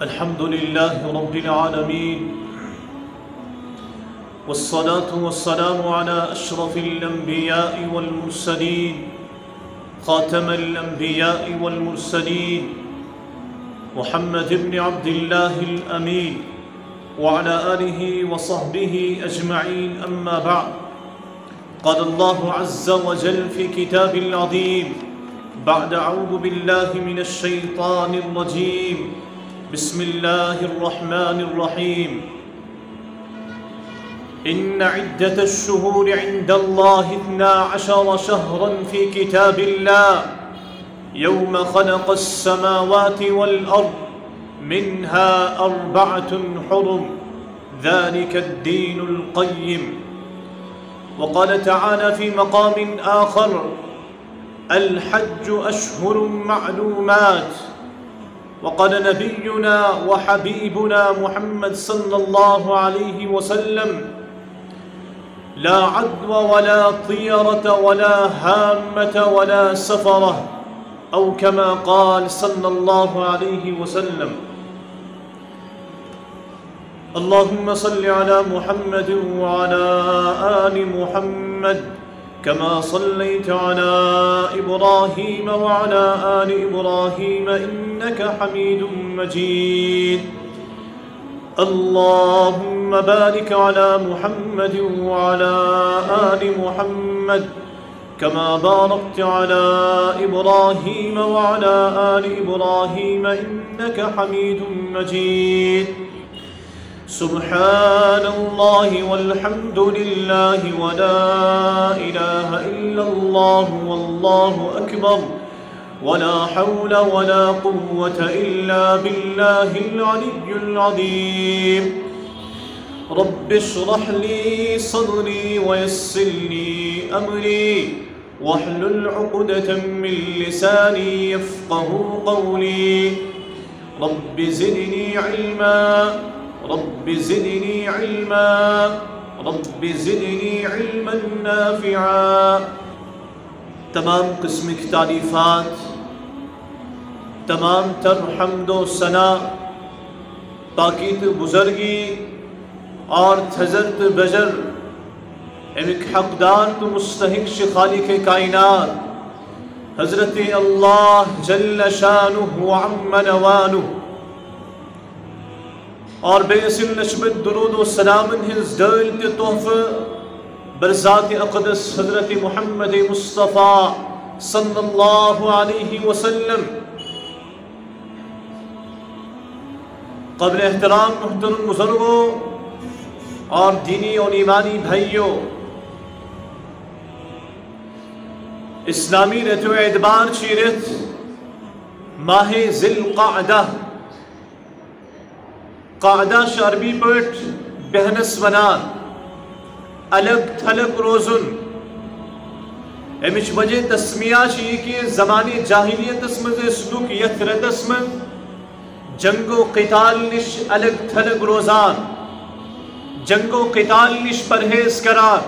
الحمد لله رب العالمين، والصلاة والسلام على أشرف الأنبياء والمرسلين، خاتم الأنبياء والمرسلين، محمد بن عبد الله الأمين، وعلى آله وصحبه أجمعين. أما بعد، قال الله عز وجل في كتاب العظيم بعد أعوذ بالله من الشيطان الرجيم، بسم الله الرحمن الرحيم. إن عدة الشهور عند الله 12 شهرا في كتاب الله يوم خلق السماوات والأرض منها 4 حرم ذلك الدين القيم. وقال تعالى في مقام آخر: الحج أشهر معلومات. وقال نبينا وحبيبنا محمد صلى الله عليه وسلم: لا عدوى ولا طيرة ولا هامة ولا سفرة، أو كما قال صلى الله عليه وسلم. اللهم صل على محمد وعلى آل محمد كما صليت على إبراهيم وعلى آل إبراهيم إنك حميد مجيد. اللهم بارك على محمد وعلى آل محمد كما باركت على إبراهيم وعلى آل إبراهيم إنك حميد مجيد. سبحان الله والحمد لله ولا إله إلا الله والله أكبر ولا حول ولا قوة إلا بالله العلي العظيم. رب اشرح لي صدري ويسر لي أمري واحلل عقدة من لساني يفقه قولي. رب زدني علما، رب زدني علما، رب زدنی علما نافعا. تمام قسم کی تعریفات، تمام تر حمد و ثنا پاکیت بزرگی اور تھزرت بجر امک حقدار تو مستحق خالق کائنات حضرت اللہ جل شانہ وعم نوانہ اور بے اصل نشمت درود و سلام ہنز ڈال تے تحفہ برذات اقدس حضرت محمد مصطفیٰ صلی اللہ علیہ وسلم. قبل احترام محترم بزرگوں اور دینی اور ایمانی بھائیوں، اسلامی رت و اعتبار چیرت ماہ ذی القعدہ، قعدہ عربی پٹ بہنس ونان الگ تھلگ روزن. امچ وجہ تسمیہ چی کہ زمانی جاہلیت اسمد سلوک یترت اسمد جنگ و قتال نش الگ تھلگ روزان، جنگ و قتال نش پرہیز کران.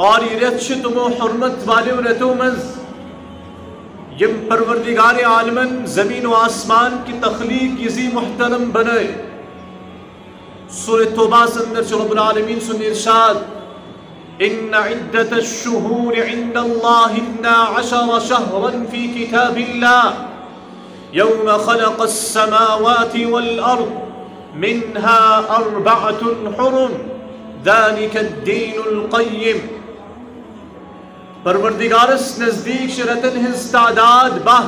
اور یہ رت تمو حرمت والے رتو مز یم پروردگار عالمن زمین و آسمان کی تخلیق یزی محترم بنے. سورہ توبہ اندر رب العالمین سن ارشاد: ان عدت الشہور عند اللہ 12 شہرا فی کتاب اللہ یوم خلق السماوات والارض منها 4 حرم ذلك الدین القیم. پروردگارس نزدیک شرطن ہز تعداد بہ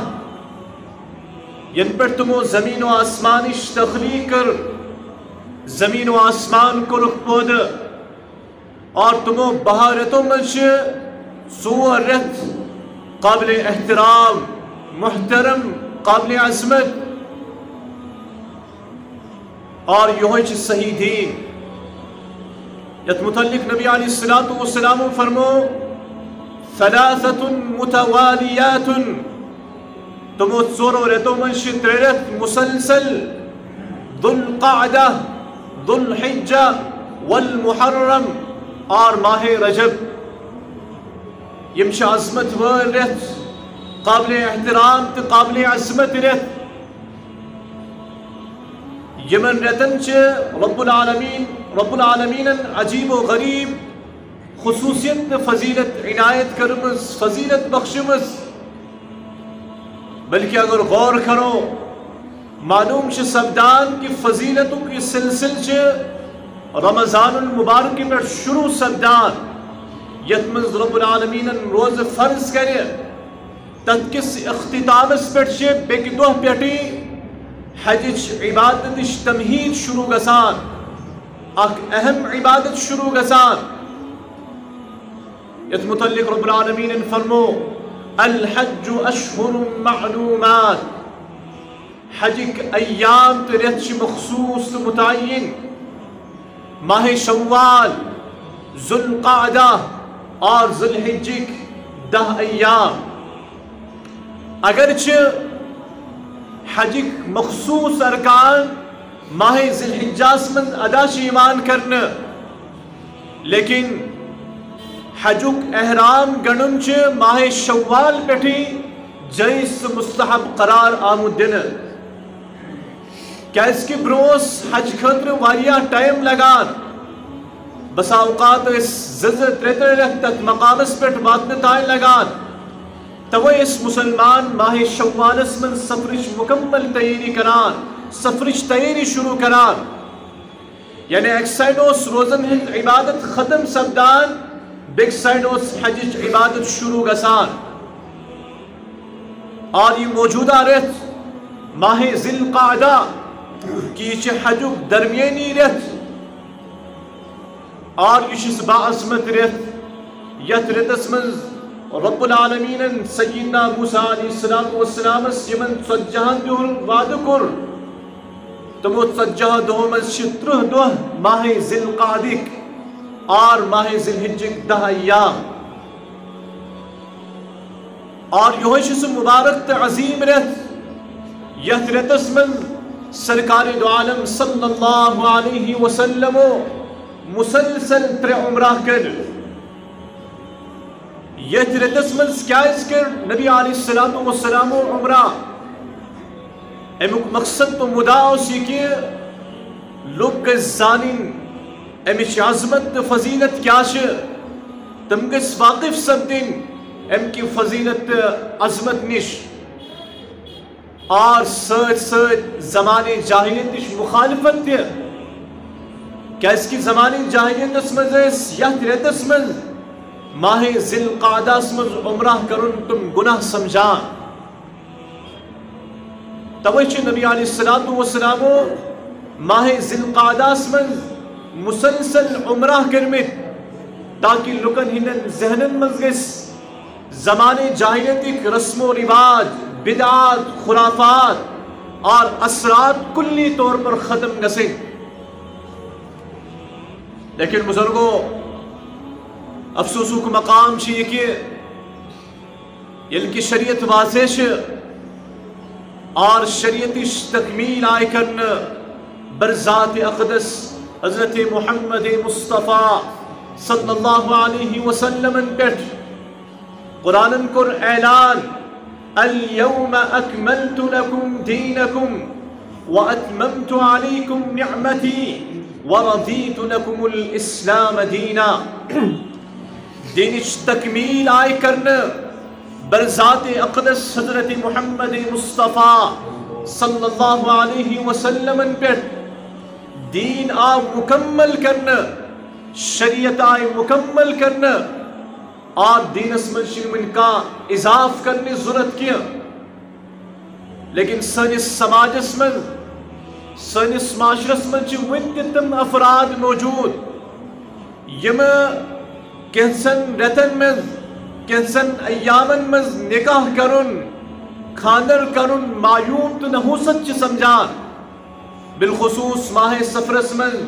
ین پر تمو زمین و آسمانش تخلیق کر، زمین و آسمان کو رخ پود اور تمو بہارتوں منش صورت قابل احترام، محترم، قابل عظمت اور یہوچ صحیح دین. یت متعلق نبی علیہ السلام فرمو: 3 متوالیات، تمو ژورو رتو منش 3 رت مسلسل: ذو القعدہ، ذو الحجہ والمحرم اور ماہ رجب. یم عظمت ور رت قابل احترام تو قابل عظمت رت یمن رتن رب العالمین عجیب و غریب خصوصیت فضیلت عنایت کرمز فضیلت بخشمز بلکہ اگر غور کرو معلوم سپدان کہ فضیلتوں کی سلسل رمضان المبارک پر شروع سپدان یت مز رب العالمین روز فرض کرے تت کس اختتامس پہ بیک دہ پہ حج عبادت تمہید شروع گسان اخ اہم عبادت شروع گسان یت متعلق رب العالمین فرمو الحج اشہر معلومات حجک ایام تو رت مخصوص متعین ماہ شوال ذوالقعدہ اور ذوالحجک 10 ایام اگرچہ حجک مخصوص ارکان ماہ ذوالحجہ من ادا ایمان کرنا لیکن حجک احرام گنن ماہ شوال پٹھی جائز مستحب قرار آمد دن کیس کی بروس حج خطر واریاہ ٹائم لگان بسا اوقات اس زر تریتر رکھتت مقامس پٹ واتن تائن لگان توئی اس مسلمان ماہ شوالس من سفرش مکمل تیاری کران سفرش تیاری شروع کران یعنی ایک سائنوس روزن ہند عبادت ختم سبدان بیک سائنوس حج عبادت شروع گسان اور یہ موجودہ رت ماہ ذوالقعدہ کی حجک درمیانی رت اور یہ باعظمت رت یت رتس من رب العالمین سیدنا موسیٰ علیہ السلام یمن 40 دہن وعد کر تمو 40 دہو من 30 دہ ماہ ذوالقعدک اور ماہ ذوالحجک 10 ایام اور یہ مبارک عظیم رت یت رتس من سرکار دو عالم صلی اللہ علیہ وسلم مسلسل 3 عمرہ کر یت رتس من کیاز کر نبی علیہ السلام عمرہ امیک مقصد تو مدعا اسی کہ لوگ زانین امچ عظمت فضیلت کیا تم گس واقف سپدن ام کی فضیلت عظمت نش اور سۭتۍ زمانے جاہلیت نش مخالفت تہ کیاز کہ زمانے جاہلیتس مز یت رتس مز ماہ ذوالقعدہ مز عمرہ کرن تم گناہ سمجھان توئی نبی علیہ السلام ماہ ذوالقعدہ مز مسلسل عمرہ کرمت تاکہ لکن ہندن ذہنن مز گس زمانے جاہلیتک رسم و رواج بدعات خرافات اور اثرات کلی طور پر ختم گسیں لیکن بزرگوں افسوسو کو مقام یہ کہ یل کی شریعت واضح اور شریعت تکمیل آئے کرن برذات اقدس حضرت محمد مصطفیٰ صلی اللہ علیہ وسلم پیٹھ قرآن کر اعلان اليوم اکملت لکم دینکم واتممت علیکم نعمتی ورضیت لکم الاسلام دینا دینش تکمیل آئے کرن برذات اقدس حضرت محمد مصطفیٰ صلی اللہ علیہ وسلم پیٹھ دین آ مکمل کرنا شریعت آئے مکمل کرنا اور دین من کا اضاف کرنے ضرورت کیا لیکن سنس سماجس من سنس معاشرس من ون تم افراد موجود یم کینسن رتن من کینسن ایامن من نکاح کرن خاندر کرن معیوب تو نحوست سمجھان بالخصوص ماہ سفرس من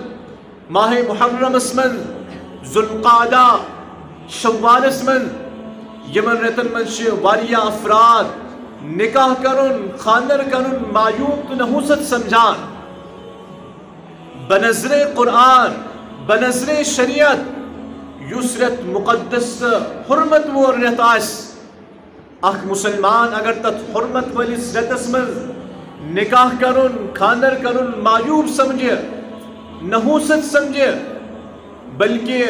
ماہ محرمس من ذوالقعدہ شوالس من یمن رتن من واریاہ افراد نکاح کرن خاندر کرن معیوب تو نحوست سمجھان بنظر قرآن بنظر شریعت یس رت مقدس حرمت وہ رت آس اخ مسلمان اگر تت حرمت ولس رتس من نکاح کرن خاندر کرن معیوب سمجھے نحوست سمجھے بلکہ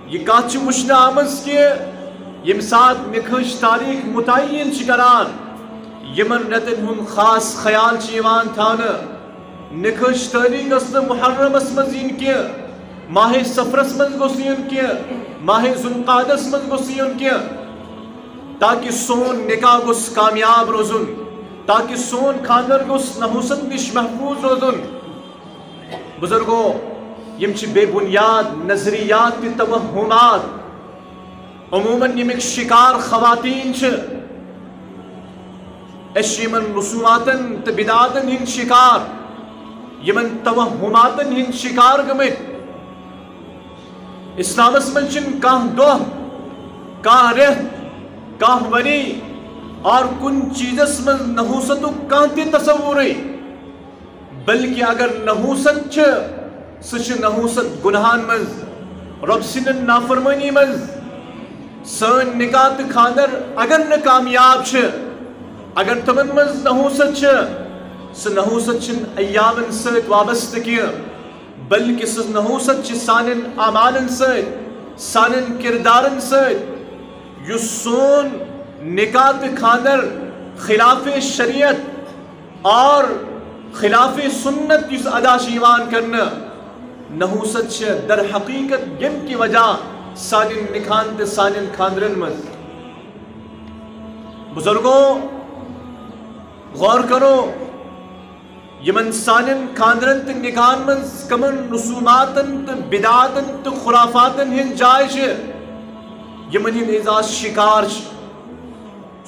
یہ کات وچھنہ آمز کہ یم سات نکاح تاریخ متعین کران یمن رتن ہند خاص خیال یوان تھانے نکاح تاریخ اس محرمس مز ین کی ماہ سفرس مز گوس ین کی ماہ ذوالقعدس مز گوس ین کی تاکہ سون نکاح گوس کامیاب روزن تاکہ سون خاندر گوس نحوست نش محفوظ روزن بزرگو یم چھ بے بنیاد نظریات تی توہمات عموماً یمک شکار خواتین چھ اشیمن رسوماتن تو بدعاتن ہند شکار یمن توہماتن ہند شکار گمت اسلامس من چن کان دہ کان رہ کان وری اور کن چیزس من نحوست کان تی تصور بلکہ اگر نحوست چھ سچ نحوست گناہان من رب سن نافرمانی من سن نکاح تو خاندر اگر نہ کامیاب چھ اگر تمن من نحوست چھ سہ نحوست چھ ایامن ست وابستہ کی بلکہ سہ نحوست چھ سانن اعمالن ست سانن کردارن ست یس سون نکاح تو خاندر خلاف شریعت اور خلاف سنت یس ادا شیوان کرنا نحوست چھ در حقیقت یم کی وجہ سانن نکاحن تے سانن خاندرن من بزرگوں غور کرو یمن سانن خاندرن تے نکاحن من کمن رسوماتن تے بدعاتن تے خرافاتن ہن جائے چھ یمن ہن اعزاز شکار چھ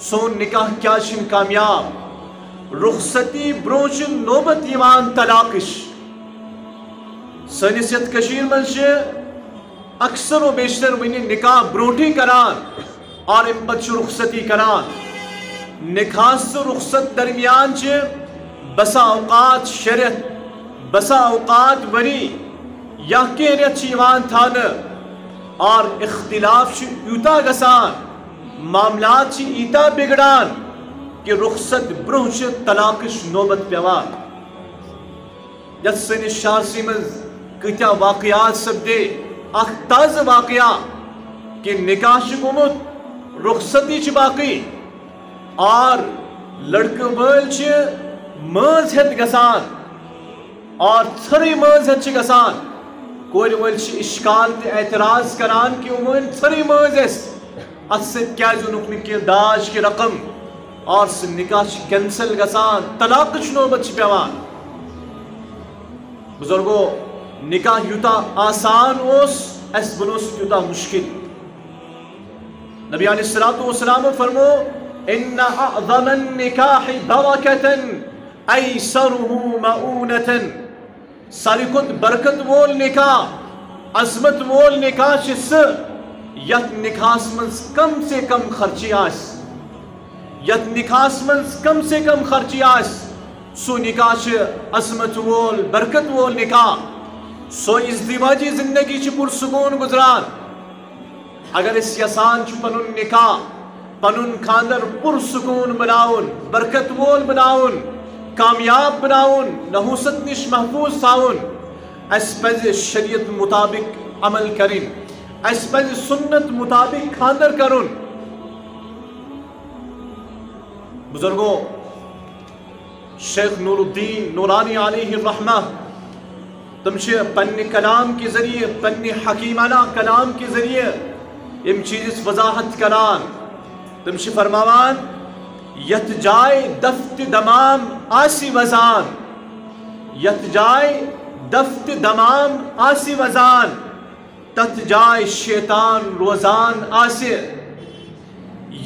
سون نکاح کیا چھ کامیاب رخصتی بروچ نوبت یوان طلاقش سنس یت کشیر من چھ اکثر و بیشتر ونی نکاح بروٹی کران اور ام پت رخصتی کران نکاح سے رخصت درمیان چھ بسا اوقات شریعت بسا اوقات وری یا کہ ریت یوان تھان اور اختلاف چھ یوتا گسان معاملات چھ ایتا بگڑان کہ رخصت برہ چھ طلاقش نوبت پیوان یت سنس شارسی من کتیا واقعات سپدے اخ تازہ واقعہ کہ نکاح چھ گومت رخصتی چھ باقی اور لڑکہ ویل چھ ماز ہت گسان اور تھری ماز ہت چھ گسان کور ویل چھ اشکال تے اعتراض کران کہ عموماً تھری ماز اس ست کیا زنک کی داج کی رقم اور سہ نکاح چھ کینسل گسان طلاق چھ نوبت چھ پیوان بزرگو نکاح یوتا آسان اس اس بنوس یوتا مشکل نبی علیہ الصلوۃ والسلام فرمو ان اعظم النکاح برکتا ایسره مؤونتا ساری کت برکت وول نکاح عظمت وول نکاح چھ یت نکاح من کم سے کم خرچی آس یت نکاح من کم سے کم خرچی آس سو نکاح چھ عظمت وول برکت وول نکاح سو ازدواجی زندگی چھ پرسکون گزران اگر اس یسان چھ پنن نکاح پنن خاندر پرسکون بناون برکت وول بناون کامیاب بناون نحوست نش محفوظ تھاون اس پز شریعت مطابق عمل کرن اس پز سنت مطابق خاندر کرن بزرگوں شیخ نور الدین نورانی علیہ الرحمہ تم پنہ کلام کے ذریعے پنہ حکیمانہ کلام کے ذریعے ام چیز وضاحت کران تم فرماوان یت جائے دفت دمام آسی وزان یت جائے دفت دمام آسی وزان تت جائے شیطان روزان آسی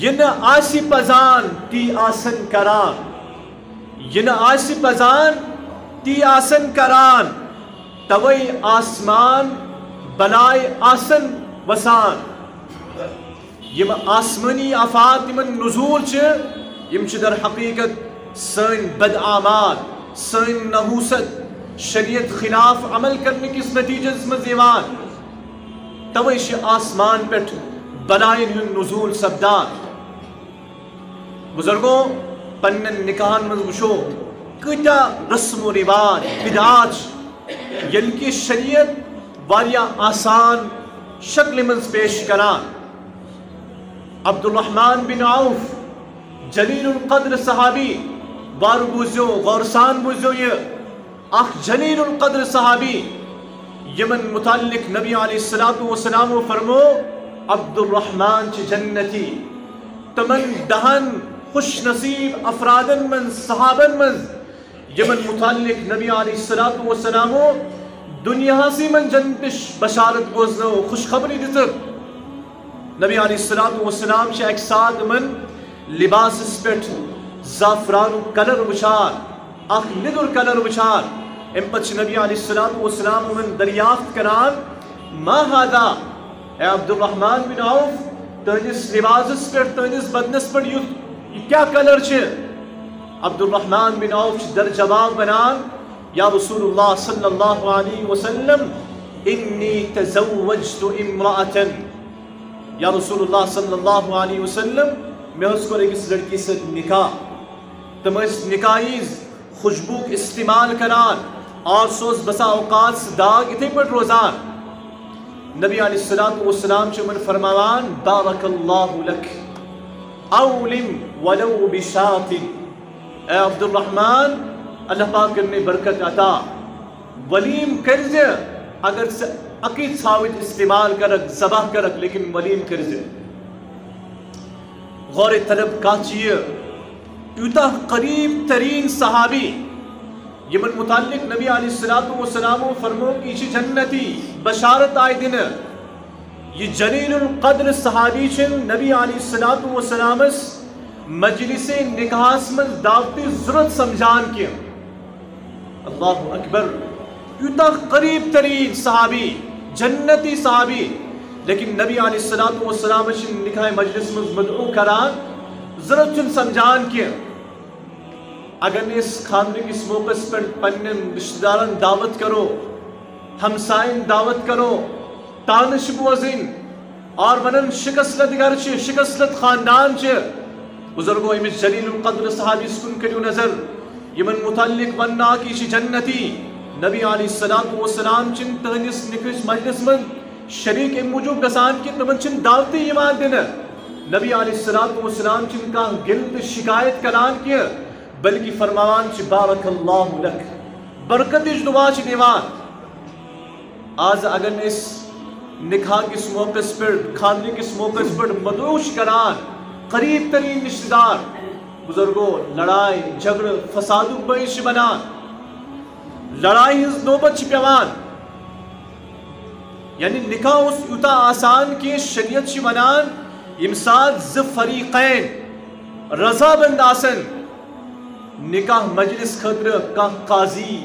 ین آسی پزان تی آسن کران ین آسی پزان تی آسن کران توئی آسمان بلائے آسن وسان یم آسمانی آفات یمن نزول یم در حقیقت سن بد اعمال سن نحوست شریعت خلاف عمل کرنے کس نتیجہ مزیوان توئی آسمان پہ بلائن ہن نزول سبدان بزرگوں پنن نکاحن من وشو کتا رسم و رواج بدعات یل کی شریعت واریا آسان شکل من پیش کران. عبد الرحمن بن عوف جلیل القدر صحابی بار بوزیو غورسان بوزیو یہ اخ جلیل القدر صحابی یمن متعلق نبی علیہ السلام فرمو عبد الرحمن چ جنتی تمن دہن خوش نصیب افرادن من صحابن من یمن متعلق نبی علیہ السلام دنیا سی من جنتش بشارت گوزنو خوشخبری دیتر. نبی علیہ السلام چ ایک ساتھ من لباس اسپیٹ زعفران کلر وچار اخ لدر کلر وچار ام پچ نبی علیہ السلام من دریافت کران ما هذا اے عبد الرحمن بن عوف تہندس لباس اسپیٹ تہندس بدنس پر یہ کیا کلر چھ؟ عبد الرحمن بن عوف در جواب بنان یا رسول اللہ صلی اللہ علیہ وسلم انی تزوجت امرأة. یا رسول اللہ صلی اللہ علیہ وسلم میں اس کو ایک لڑکی سے نکاح تم اس نکاحیز خوشبو استعمال کران اور سوز بسا اوقات داغ اتھے پر روزان. نبی علیہ السلام چھ من فرماوان بارک اللہ لک اولم ولو بشات. اے عبد الرحمن اللہ پاک کرنے برکت عطا ولیم کرز اگر عقید ثابت استعمال کرک ذبح کرک لیکن ولیم کرز. غور طلب کا چیئے یوتا قریب ترین صحابی یمن متعلق نبی علیہ السلام فرمو کی چی جنتی بشارت آئی دن یہ جلیل القدر صحابی چن نبی علیہ السلام مجلس نکاح من دعوتی ضرورت سمجھان کیا. اللہ اکبر یوتا قریب ترین صحابی جنتی صحابی لیکن نبی علیہ السلام چن نکاح مجلس من مدعو کران ضرورت چن سمجھان کیا. اگر اس خاندان کی اس موقع پر پنن رشتہ داران دعوت کرو ہمسائن دعوت کرو تانش بوزین اور ونن شکست گر چھ شکست خاندان چھ. بزرگوں امس جلیل القدر صحابی سکن کریو نظر یمن متعلق وننا کی چھ جنتی نبی علیہ السلام چن تہنس نکش مجلس من شریک موجود گسان کی تمن چن دعوتی ایمان دن نبی علیہ السلام چن کا گلت شکایت کران کیا بلکہ فرمان چھ بارک اللہ لک برکت دعا چھ دیوان. آج اگر اس نکاح کس موقع پر خاندان کس موقع پر مدعوش کران قریب ترین رشتہ دار بزرگوں لڑائی جھگڑ فساد بیش بنان لڑائی ہز نوبت چھ پیوان یعنی نکاح اس یوتا آسان کے شریعت چھ بنان امساد ز فریقین رضا بند آسن. نکاح مجلس خطر کا قاضی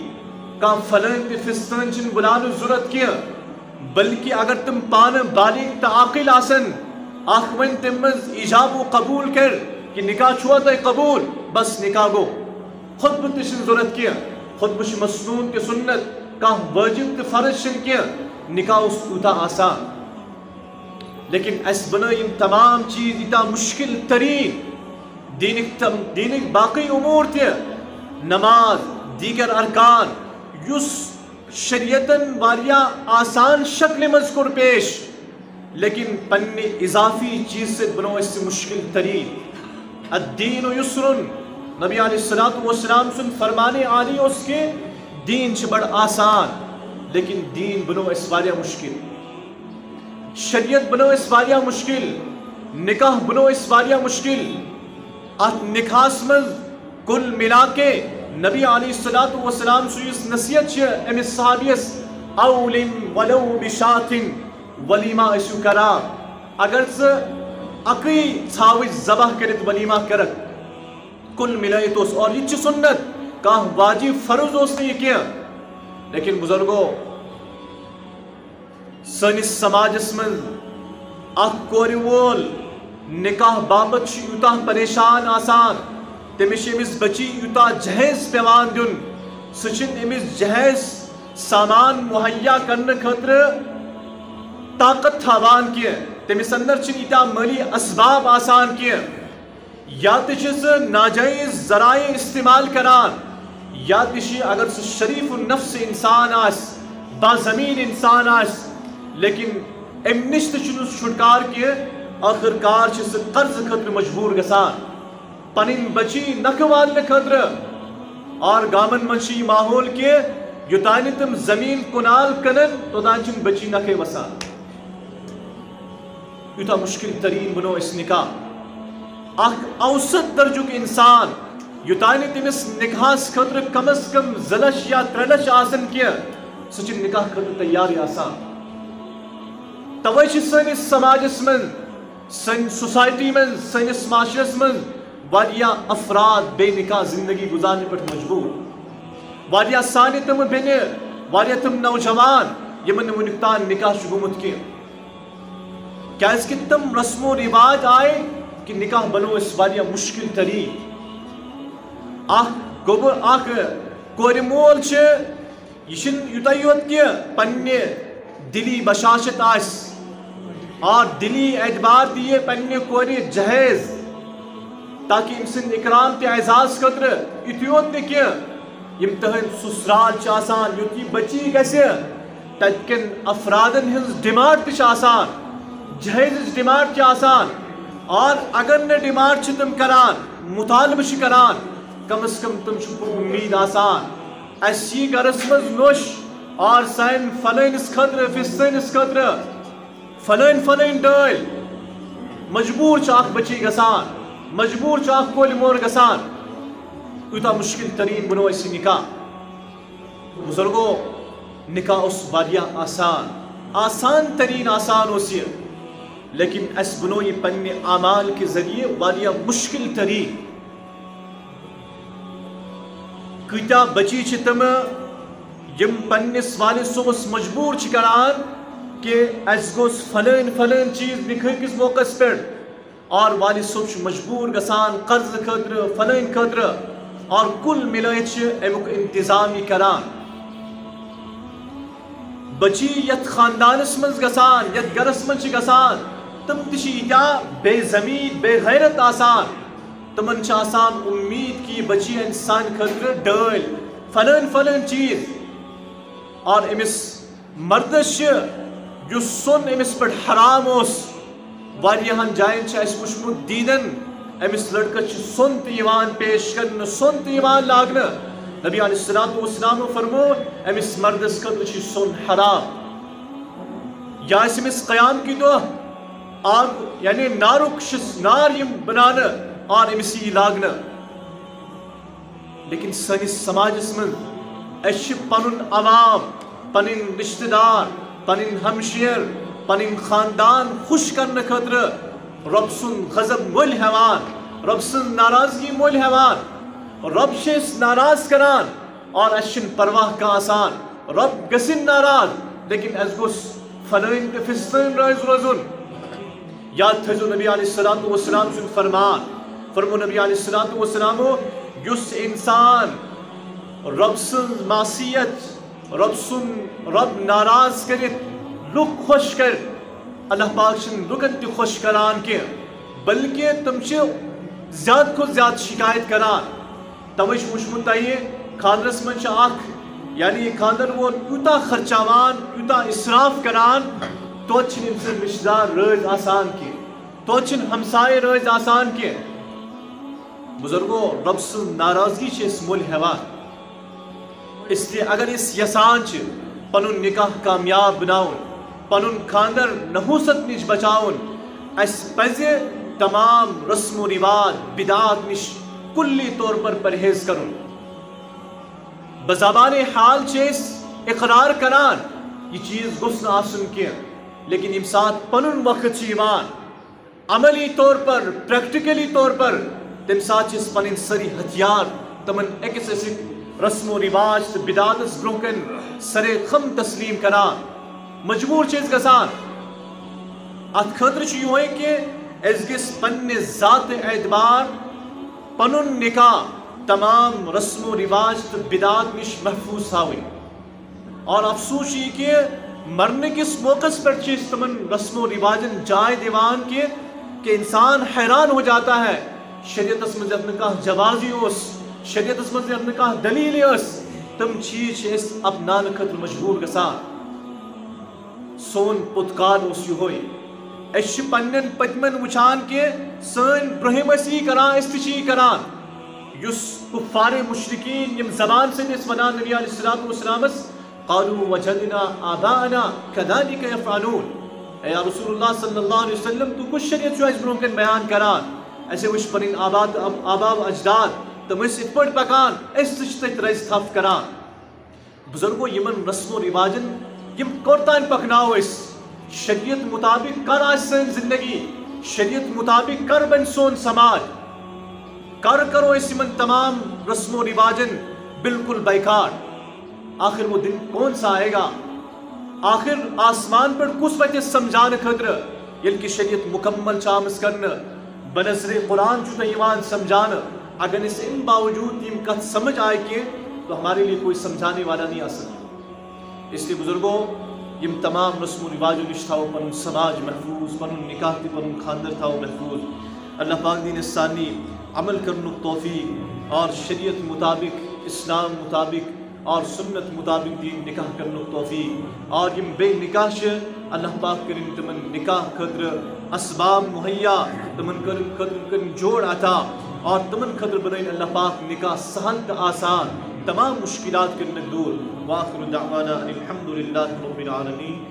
کا فلن فستن چن بلانو ضرورت کیا بلکہ اگر تم پان بالغ تعاقل آسن آخوین تمز ایجاب و قبول کر کہ نکاح چھوا تا قبول بس نکاح گو خود بتشن ضرورت کیا خود بش مسنون کے سنت کا واجب تے فرض شن کیا نکاح اس کوتا آسان. لیکن اس بنا ان تمام چیز اتا مشکل ترین دینک باقی امور تھے نماز دیگر ارکان یس شریعتن واریا آسان شکل مذکر پیش لیکن پنی اضافی چیز سے بنو اس سے مشکل ترین. الدین یسر نبی علیہ السلام سن فرمانے آلی اس کے دین چھ بڑھ آسان لیکن دین بنو اس واریا مشکل شریعت بنو اس واریا مشکل نکاح بنو اس واریا مشکل. ات نکاس من کل ملا کے نبی علیہ السلام سویس نصیحت چھ امس صحابیس اولم ولو بشات ولیمہ اسو کرا اگر سے اقی چھاوج ذبح کرت ولیمہ کرک کل ملائی تو اور یہ سنت کا واجب فرض اس نے یہ کیا. لیکن بزرگوں سنس سماجس من اخ کوری وول نکاح بابت یوتا پریشان آسان تمش امس بچی یوتا جہیز پیوان دن سچن امس جہیز سامان مہیا کرنے خطر طاقت تھاوان کیا تمس اندر چن یوتا مالی اسباب آسان کیا یا تشس ناجائز ذرائع استعمال کران یا تشی اگر سہ شریف النفس انسان آس با زمین انسان آس لیکن ام نش تہ چھٹکار کی آخر کار سہ قرض خطر مجبور گسان پنن بچی نکھ والنے خطر اور گامن منشی ماحول کے یوتان تم زمین کنال کنن توتان چن بچی نکھے وسان یوتا مشکل ترین بنو اس نکاح اخ اوسط درجک انسان یوتان تمس نکاحس خطر کم از کم زلش یا ترلش آسن کی سہ نکاح خطر تیار آسان توے سنس سماجس من سن سوسائٹی من سنس معاشرس من واریاہ افراد بے نکاح زندگی گزارنے پر مجبور واریاہ سانے تم بینے واریہ تم نوجوان یمن ونک تان نکاح گومت کی کیاز کہ تم رسم و رواج آئے کہ نکاح بنو اس واریہ مشکل ترین اخ کور مول یہ یوتہ یوت کہ پنہ دلی بشاشت آس اور دلی اعتبار دیے پنہ کور جہیز تاکہ ام سند اکرام تے اعزاز خطر یت یوت نہ یم تہند سسرال آسان یوت یہ بچی گژھِ تت کن افرادن ہنز ڈیمانڈ تہ آسان جہیز ڈیمانڈ آسان اور اگر نہ ڈیمانڈ تم کران مطالبہ کران کم از کم تم امید آسان اسی گرس مز نوش اور سین فلانس خطر فستانس خطر فلان ڈال مجبور اخ بچی گسان مجبور اخ کول مور گسان یوتا مشکل ترین بنو اس نکاح بزرگو نکاح اس واریاہ آسان ترین آسان اس یہ لیکن اس بنو یہ پنہ اعمال کے ذریعے واریاہ مشکل ترین کتیا بچی تم یم پنس والد صبح مجبور کران کہ اس گوس فلان چیز نکھے کس موقع پہ اور والد صبح مجبور گسان قرض خطر فلان خطر اور کل ملائت امیک انتظامی کران بچی یت خاندانس مز گسان یت گرس مز گسان تم تہ بے زمین بے غیرت آسان تمن آسان امید کی بچی انسان خطر ڈال فلان چیز اور امس مردس یس سن امس پہ حرام اس واریاہن جائن اس وچمت دیدن امس لڑکہ سن تیوان پیش کرن سن تیوان لاگن نبی علیہ الصلوۃ والسلام فرمو امس مردس خطر سن حرام یا امس قیام کی دہ آگ یعنی نارک نار یم بنانا اور امس یہ لاگنا لیکن سنس سماجس من اس پن عوام پن رشتہ دار پن ہمشیر پن خاندان خوش کرنے خطر رب سن غضب مول ہیوان رب سن ناراضگی مول ہیوان رب اس ناراض کران اور اس پرواہ کا آسان رب گسن ناراض لیکن اس گوس فلان تو فستان رائز روزن یاد تھو نبی علیہ الصلوۃ والسلام سن فرمان فرمو نبی علیہ الصلوۃ والسلام یس انسان رب سن معصیت رب ناراض کرت لک خوش کر اللہ پاک چن لکن تہ خوش کران کی بلکہ تم زیادہ کھت زیادہ شکایت کران توے وچمت تہ خاندرس من اخ یعنی خاندر وول یوتا خرچاوان یوتا اسراف کران توت ام سن رشتہ دار رز آسان کی توت ہمسائے رز آسان کی بزرگو رب سن ناراضگی اس مول ہیوان اس لیے اگر اس یسان پن نکاح کامیاب بناؤن پن خاندر نحوست نش بچاؤن اس پز تمام رسم و رواج بدعات نش کلی طور پر پرہیز کرن بزبان حال چیس اقرار کران یہ چیز گوس آسن کی لیکن یم سات پن وقت عملی طور پر پریکٹیکلی طور پر تم سات پن سری ہتھیار تمن اکس رسم و رواج تو بدعاتس برونکن سر خم تسلیم کران مجبور گسان ات خاطر یہ کہ اس گس پنہ ذات اعتبار پن نکاح تمام رسم و رواج تو بدعات نش محفوظ تھاوی اور افسوس یہ کہ مرنے کس موقع پر تمن رسم و رواجن جائے دیوان کہ انسان حیران ہو جاتا ہے شریعت اس مز نکاح جوازی اس شریعت اس مز نکاح دلیل اس تم چیز اس اپنان خطر مجبور گسان سون پتکال اس یہوئی اس پنن پتمن وچھان کہ سن برہم اسی کران اس تشی کران یس کفار مشرکین یم زبان سے اس ونان نبی علیہ الصلوۃ والسلام قالوا وجدنا آباءنا كذلك يفعلون اے رسول اللہ صلی اللہ علیہ وسلم تو کچھ شریعت جو اس برونکن بیان کران ایسے وش پنن آبا و اجداد تم اس اتپٹ پکان اس تشت رئیس تھف کران بزرگوں یمن رسم و رواجن یم کورتان پکناو اس شریعت مطابق کر آج سن زندگی شریعت مطابق کر بن سون سماج کرو اس من تمام رسم و رواجن بالکل بیکار آخر وہ دن کون سا آئے گا آخر آسمان پر کس وقت سمجھان خطر یل کی شریعت مکمل چامس کرنا بنظر قرآن چھتا ایمان سمجھانا اگر اس ان باوجود یم کت سمجھ آئے کہ تو ہمارے لیے کوئی سمجھانے والا نہیں آ سکتا اس لیے بزرگوں یم تمام رسم و رواج نشتاو پن سماج محفوظ پن نکاح تی پن خاندر تھاو محفوظ اللہ پاک دین ثانی عمل کرنے توفیق اور شریعت مطابق اسلام مطابق اور سنت مطابق دین نکاح کرنے توفیق اور یم بے نکاح اللہ پاک کرن تمن نکاح خطر اسباب مہیا تمن کرن جوڑ عطا اور تمن خطر بنائن اللہ پاک نکاح سہل تا آسان تمام مشکلات کرنے دور واخر دعوانا الحمدللہ رب العالمین.